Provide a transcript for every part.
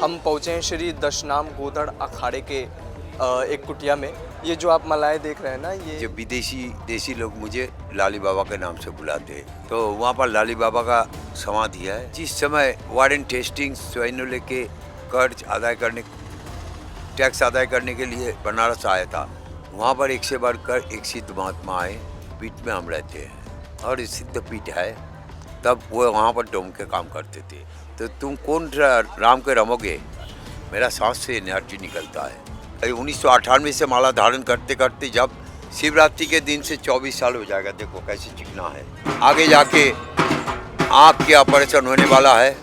हम पहुँचे हैं श्री दशनाम गोदड़ अखाड़े के एक कुटिया में। ये जो आप मलाएँ देख रहे हैं ना, ये जो विदेशी देसी लोग मुझे लाली बाबा के नाम से बुलाते हैं, तो वहाँ पर लाली बाबा का समाधि है। जिस समय वारेन हेस्टिंग्स सैन्य लेके कर्ज अदा करने टैक्स अदा करने के लिए बनारस आया था, वहाँ पर एक से बढ़कर एक सिद्ध महात्मा आए। पीठ में हम रहते हैं और सिद्ध पीठ है, तब वो वहाँ पर डोम के काम करते थे। तो तुम कौन राम के रमोगे, मेरा सांस से एनर्जी निकलता है। 1998 से माला धारण करते करते जब शिवरात्रि के दिन से 24 साल हो जाएगा, देखो कैसे चिकना है। आगे जाके आँख के ऑपरेशन होने वाला है।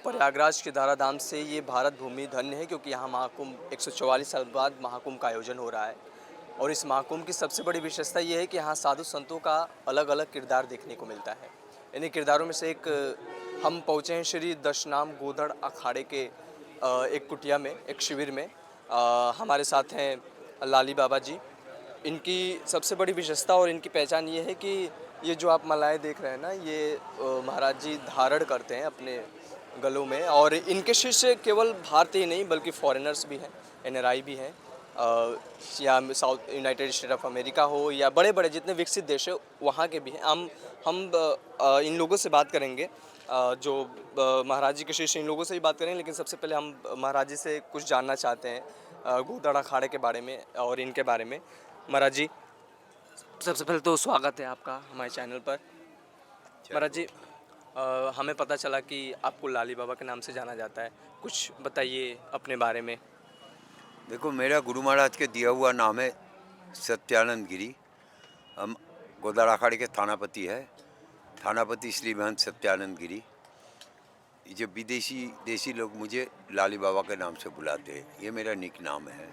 प्रयागराज के धराधाम से ये भारत भूमि धन्य है, क्योंकि यहाँ महाकुंभ 144 साल बाद महाकुंभ का आयोजन हो रहा है। और इस महाकुंभ की सबसे बड़ी विशेषता ये है कि यहाँ साधु संतों का अलग अलग किरदार देखने को मिलता है। इन्हीं किरदारों में से एक हम पहुँचे हैं श्री दशनाम गोदड़ अखाड़े के एक कुटिया में, एक शिविर में। हमारे साथ हैं लाली बाबा जी। इनकी सबसे बड़ी विशेषता और इनकी पहचान ये है कि ये जो आप मलाएँ देख रहे हैं ना, ये महाराज जी धारण करते हैं अपने गलों में। और इनके शिष्य केवल भारतीय नहीं बल्कि फॉरेनर्स भी हैं, एनआरआई भी हैं, या south United state of America हो या बड़े बड़े जितने विकसित देश है वहाँ के भी हैं। हम इन लोगों से बात करेंगे, जो महाराज जी के शिष्य, इन लोगों से ही बात करेंगे। लेकिन सबसे पहले हम महाराज जी से कुछ जानना चाहते हैं गोदड़ अखाड़े के बारे में और इनके बारे में। महाराज जी, सबसे पहले तो स्वागत है आपका हमारे चैनल पर। महाराज जी, हमें पता चला कि आपको लाली बाबा के नाम से जाना जाता है, कुछ बताइए अपने बारे में। देखो, मेरा गुरु महाराज के दिया हुआ नाम है सत्यानंद गिरी। हम गोदड़ अखाड़े के थानापति है, थानापति श्री महंत सत्यानंद गिरी। जो विदेशी देसी लोग मुझे लाली बाबा के नाम से बुलाते हैं, ये मेरा निक नाम है।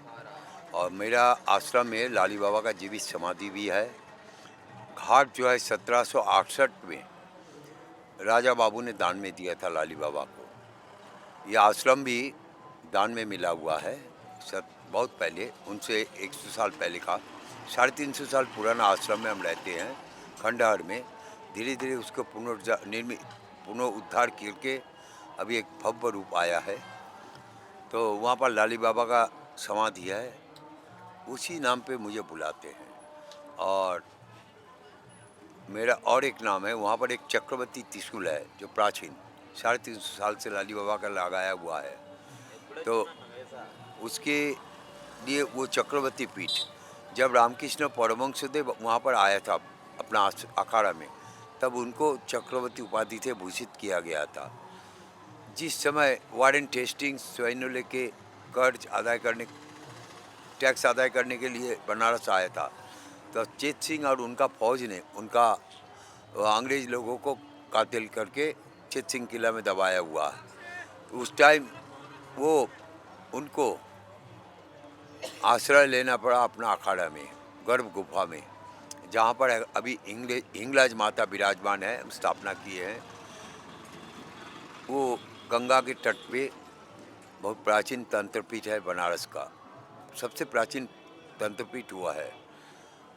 और मेरा आश्रम में लाली बाबा का जीवित समाधि भी है। घाट जो है 1768 में राजा बाबू ने दान में दिया था लाली बाबा को। यह आश्रम भी दान में मिला हुआ है। बहुत पहले, उनसे 100 साल पहले का, 350 साल पुराना आश्रम में हम रहते हैं खंडहर में। धीरे धीरे उसको पुनरुद्धार करके अभी एक भव्य रूप आया है। तो वहाँ पर लाली बाबा का समाधि है, उसी नाम पे मुझे बुलाते हैं। और मेरा और एक नाम है, वहाँ पर एक चक्रवर्ती त्रिशूल है जो प्राचीन 350 साल से लाली बाबा का लगाया हुआ है। तो उसके लिए वो चक्रवर्ती पीठ, जब रामकृष्ण परमहंसदेव वहाँ पर आया था अपना अखाड़ा में, तब उनको चक्रवर्ती उपाधि से भूषित किया गया था। जिस समय वारेन हेस्टिंग्स सैन्य लेके कर्ज अदा करने टैक्स अदा करने के लिए बनारस आया था, तो चेत सिंह और उनका फौज ने उनका अंग्रेज लोगों को कातिल करके चेत सिंह किला में दबाया हुआ है। उस टाइम वो उनको आश्रय लेना पड़ा अपना अखाड़ा में, गर्भ गुफा में, जहाँ पर अभी हिंगलाज माता विराजमान है, हम स्थापना किए हैं। वो गंगा के तट पे बहुत प्राचीन तंत्रपीठ है, बनारस का सबसे प्राचीन तंत्रपीठ हुआ है।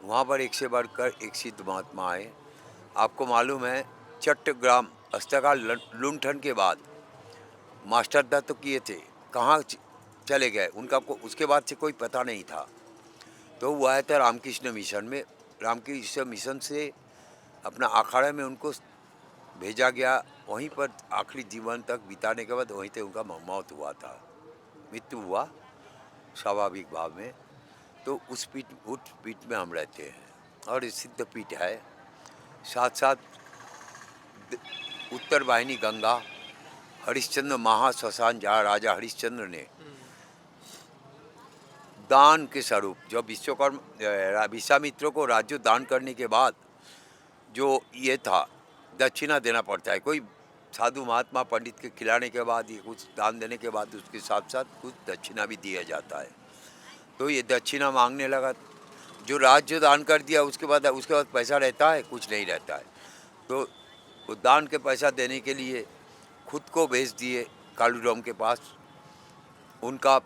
वहाँ पर एक से बढ़कर एक सिद्ध महात्मा आए। आपको मालूम है, चट्टग्राम हस्तकाल लुंठन के बाद मास्टर दत्त तो किए थे, कहाँ चले गए उनका उसके बाद से कोई पता नहीं था। तो वो आया था रामकृष्ण मिशन में, रामकृष्ण मिशन से अपना अखाड़ा में उनको भेजा गया। वहीं पर आखिरी जीवन तक बिताने के बाद वहीं से उनका मौत हुआ था, मृत्यु हुआ स्वाभाविक भाव में। तो उस पीठ में हम रहते हैं और सिद्ध पीठ है। साथ साथ उत्तर वाहिनी गंगा, हरिश्चंद्र महाश्मशान, जहाँ राजा हरिश्चंद्र ने दान के स्वरूप, जो विश्वामित्र को राज्य दान करने के बाद जो ये था, दक्षिणा देना पड़ता है। कोई साधु महात्मा पंडित के खिलाने के बाद, ये कुछ दान देने के बाद उसके साथ साथ कुछ दक्षिणा भी दिया जाता है। तो ये दक्षिणा मांगने लगा। जो राज्य दान कर दिया उसके बाद पैसा रहता है, कुछ नहीं रहता है। तो वो दान के पैसा देने के लिए खुद को भेज दिए कालूराम के पास। उनका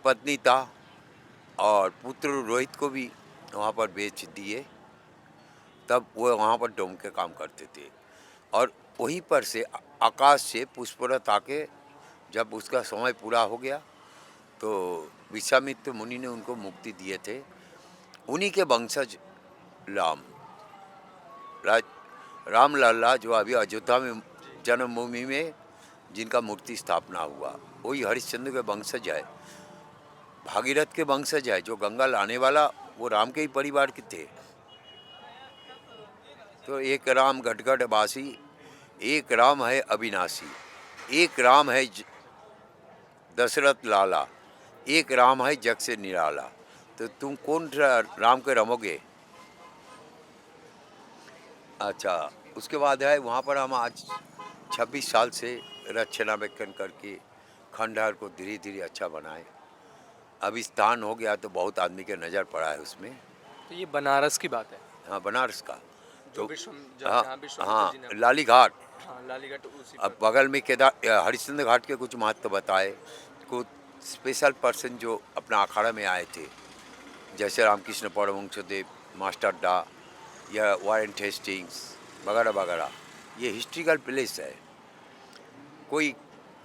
पत्नी था और पुत्र रोहित को भी वहाँ पर बेच दिए। तब वो वहाँ पर डोम के काम करते थे और वहीं पर से आकाश से पुष्परथ आके जब उसका समय पूरा हो गया तो विश्वामित्र मुनि ने उनको मुक्ति दिए थे। उन्हीं के वंशज राम राज राम लल्ला जो अभी अयोध्या में जन्मभूमि में जिनका मूर्ति स्थापना हुआ, वही हरिश्चंद्र के वंशज है, भागीरथ के वंशज है। जो गंगा लाने वाला वो राम के ही परिवार के थे। तो एक राम घटघट बासी, एक राम है अविनाशी, एक राम है दशरथ लाला, एक राम है जग से निराला। तो तुम कौन राम के रमोगे? अच्छा, उसके बाद है वहाँ पर हम आज 26 साल से रक्षणाबेक्षण करके खंडहर को धीरे धीरे अच्छा बनाए। अभी स्थान हो गया तो बहुत आदमी के नज़र पड़ा है उसमें। तो ये बनारस की बात है, हाँ, बनारस का। जो तो विश्व हाँ जहाँ हाँ, विश्वामित्र जी ने लाली घाट। हाँ लालीगढ़ उसी अब पर। बगल में हरिश्चंद्र घाट के कुछ महत्व बताए। कुछ स्पेशल पर्सन जो अपना अखाड़ा में आए थे, जैसे रामकृष्ण परमहंसदेव, मास्टर डा या वारेन हेस्टिंग्स वगैरह वगैरह, ये हिस्ट्रिकल प्लेस है। कोई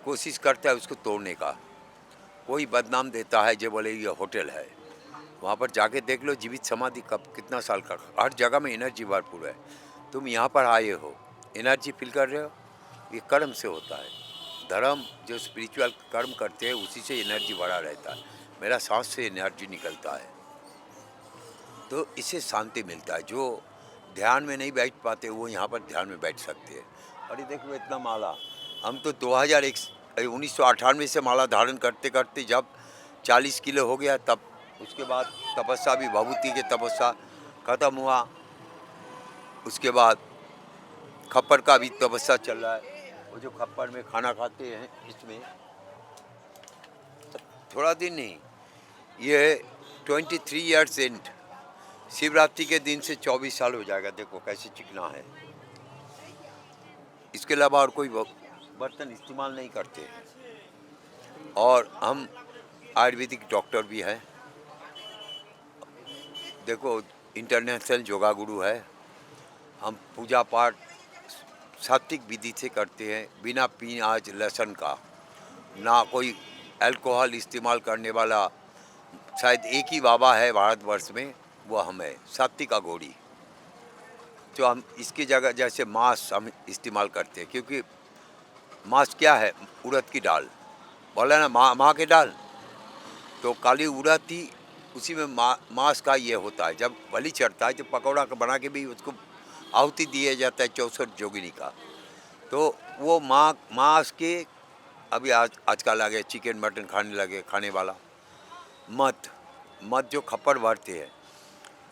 कोशिश करता है उसको तोड़ने का, कोई बदनाम देता है जो बोले ये होटल है। वहाँ पर जाके देख लो जीवित समाधि कब कितना साल का, हर जगह में एनर्जी भरपूर है। तुम यहाँ पर आए हो, एनर्जी फील कर रहे हो, ये कर्म से होता है। धर्म जो स्पिरिचुअल कर्म करते हैं उसी से एनर्जी भरा रहता है। मेरा सांस से एनर्जी निकलता है, तो इससे शांति मिलता है। जो ध्यान में नहीं बैठ पाते वो यहाँ पर ध्यान में बैठ सकते हैं। और ये देखो इतना माला, हम तो 1998 से माला धारण करते करते जब 40 किलो हो गया, तब उसके बाद तपस्या भी, भभूति की तपस्या खत्म हुआ। उसके बाद खप्पर का भी तपस्या चल रहा है। वो जो खप्पर में खाना खाते हैं, इसमें थोड़ा दिन नहीं, ये 23 ईयर्स एंड शिवरात्रि के दिन से 24 साल हो जाएगा। देखो कैसे चिकना है। इसके अलावा और कोई बर्तन इस्तेमाल नहीं करते हैं। और हम आयुर्वेदिक डॉक्टर भी हैं। देखो इंटरनेशनल योगा गुरु है। हम पूजा पाठ सात्विक विधि से करते हैं, बिना प्याज लहसुन का। ना कोई अल्कोहल इस्तेमाल करने वाला शायद एक ही बाबा है भारतवर्ष में, वो हम है, सात्विक अघोरी। जो हम इसकी जगह जैसे मांस हम इस्तेमाल करते हैं, क्योंकि मांस क्या है, उड़द की दाल, बोला ना माँ की दाल, तो काली उड़द ही उसी में मांस का ये होता है। जब बलि चढ़ता है तो पकौड़ा का बना के भी उसको आहुति दिया जाता है 64 जोगिनी का। तो वो मांस के अभी आजकल आ गए चिकन मटन खाने वाला। मध जो खप्पर भरते हैं,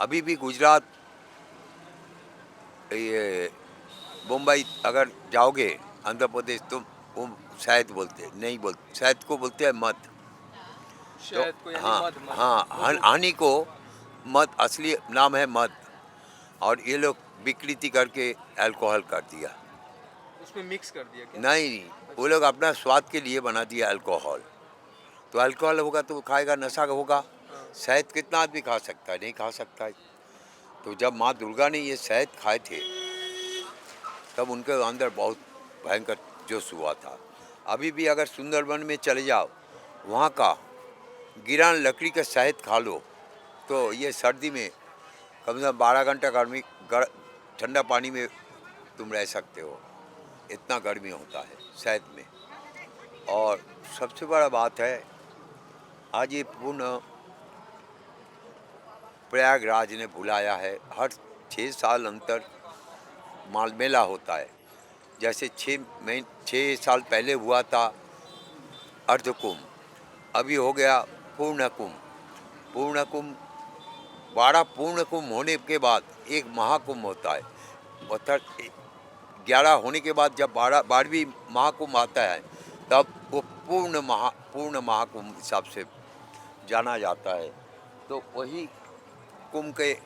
अभी भी गुजरात, ये मुंबई अगर जाओगे, आंध्र प्रदेश, तो वो शायद बोलते नहीं बोलते, शायद को बोलते हैं मध। तो शहद को यानी हाँ मध हाँ, हानि को मध, असली नाम है मध। और ये लोग विकृति करके अल्कोहल कर दिया। उसमें मिक्स कर दिया क्या? नहीं, वो लोग अपना स्वाद के लिए बना दिया अल्कोहल। तो अल्कोहल होगा तो खाएगा, नशा होगा। शहद कितना आदमी खा सकता है? नहीं खा सकता है। तो जब माँ दुर्गा ने ये शहद खाए थे, तब उनके अंदर बहुत भयंकर जोश हुआ था। अभी भी अगर सुंदरबन में चले जाओ, वहाँ का गिरान लकड़ी का शहद खा लो, तो ये सर्दी में कम से कम 12 घंटा ठंडा पानी में तुम रह सकते हो। इतना गर्मी होता है शहद में। और सबसे बड़ा बात है, आज ये पुनः प्रयागराज ने बुलाया है। हर 6 साल अंतर माल मेला होता है। जैसे 6 साल पहले हुआ था अर्धकुंभ, अभी हो गया पूर्ण कुंभ। पूर्ण कुंभ, 12 पूर्ण कुंभ होने के बाद एक महाकुंभ होता है। अर्थात 11 होने के बाद जब 12वीं महाकुंभ आता है, तब वो पूर्ण महाकुंभ हिसाब से जाना जाता है। तो वही कुंभ के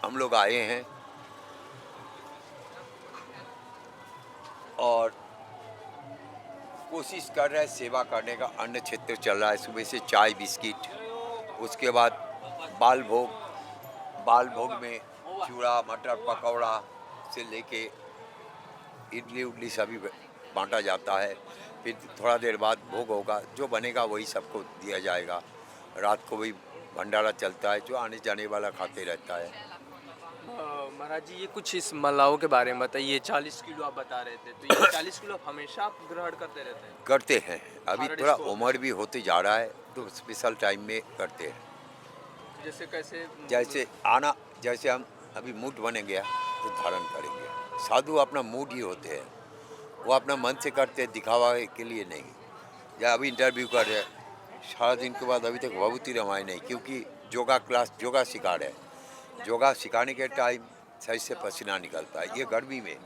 हम लोग आए हैं। और कोशिश कर रहे हैं सेवा करने का। अन्न क्षेत्र चल रहा है, सुबह से चाय बिस्किट, उसके बाद बाल भोग में चूड़ा मटर पकौड़ा से लेके इडली उडली सभी बांटा जाता है। फिर थोड़ा देर बाद भोग होगा, जो बनेगा वही सबको दिया जाएगा। रात को भी भंडारा चलता है, जो आने जाने वाला खाते रहता है। महाराज जी, ये कुछ इस मलाओं के बारे में बताइए। 40 किलो आप बता रहे थे, तो ये 40 किलो आप हमेशा आप ग्रहण करते रहते हैं? करते हैं, अभी हर थोड़ा डिश को? उम्र भी होते जा रहा है तो स्पेशल टाइम में करते हैं। जैसे कैसे? जैसे हम अभी मूड बने गया तो धारण करेंगे। साधु अपना मूड ही होते हैं, वो अपना मन से करते हैं, दिखावा के लिए नहीं। या अभी इंटरव्यू कर रहे हैं, सारा दिन के बाद अभी तक भभूति रमाए नहीं, क्योंकि योगा सिखा रहे हैं। योगा सिखाने के टाइम सही से पसीना निकलता है। ये गर्मी में,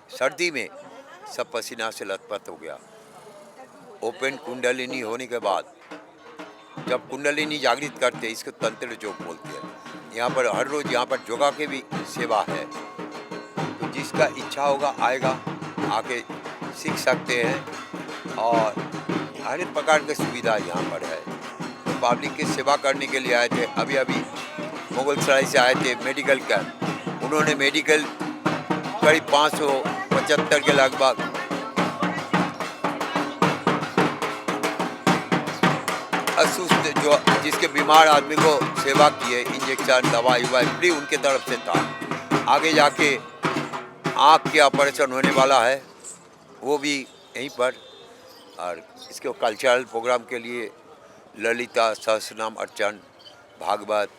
सर्दी में सब पसीना से लथपथ हो गया। ओपन कुंडलिनी होने के बाद जब कुंडलिनी जागृत करते हैं, इसको तंत्र योग बोलते हैं। यहाँ पर हर रोज़ यहाँ पर योगा की भी सेवा है, तो जिसका इच्छा होगा आएगा, आके सीख सकते हैं। और हर एक प्रकार की सुविधा यहाँ पर है। तो पब्लिक की सेवा करने के लिए आए थे। अभी मुगलसराय से आए थे मेडिकल कैंप। उन्होंने मेडिकल करीब 575 के लगभग असुस्थ जो जिसके बीमार आदमी को सेवा किए, इंजेक्शन दवाई फ्री उनके तरफ से था। आगे जाके आँख के ऑपरेशन होने वाला है, वो भी यहीं पर। और इसके कल्चरल प्रोग्राम के लिए ललिता सहस्रनाम अर्चन, भागवत,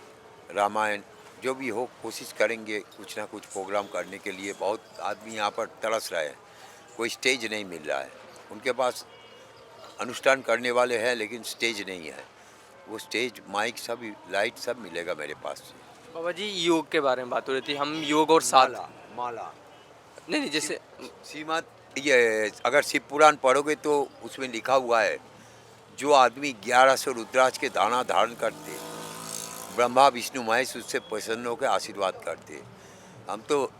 रामायण जो भी हो, कोशिश करेंगे कुछ ना कुछ प्रोग्राम करने के लिए। बहुत आदमी यहाँ पर तरस रहे हैं, कोई स्टेज नहीं मिल रहा है। उनके पास अनुष्ठान करने वाले हैं लेकिन स्टेज नहीं है। वो स्टेज, माइक, सब लाइट सब मिलेगा मेरे पास से। बाबा जी, योग के बारे में बात हो रही थी। हम योग और साथ माला नहीं, जैसे श्रीमद, ये अगर शिव पुराण पढ़ोगे तो उसमें लिखा हुआ है, जो आदमी 1100 रुद्राक्ष के दाना धारण करते, ब्रह्मा विष्णु महेश उससे प्रसन्न होकर आशीर्वाद करते। हम तो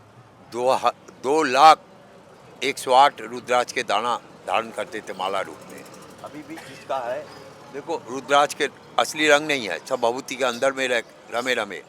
2,01,08 रुद्राक्ष के दाना धारण करते थे माला रूप में। अभी भी जिसका है, देखो रुद्राक्ष के असली रंग नहीं है, सब भभूति के अंदर में रमे रमे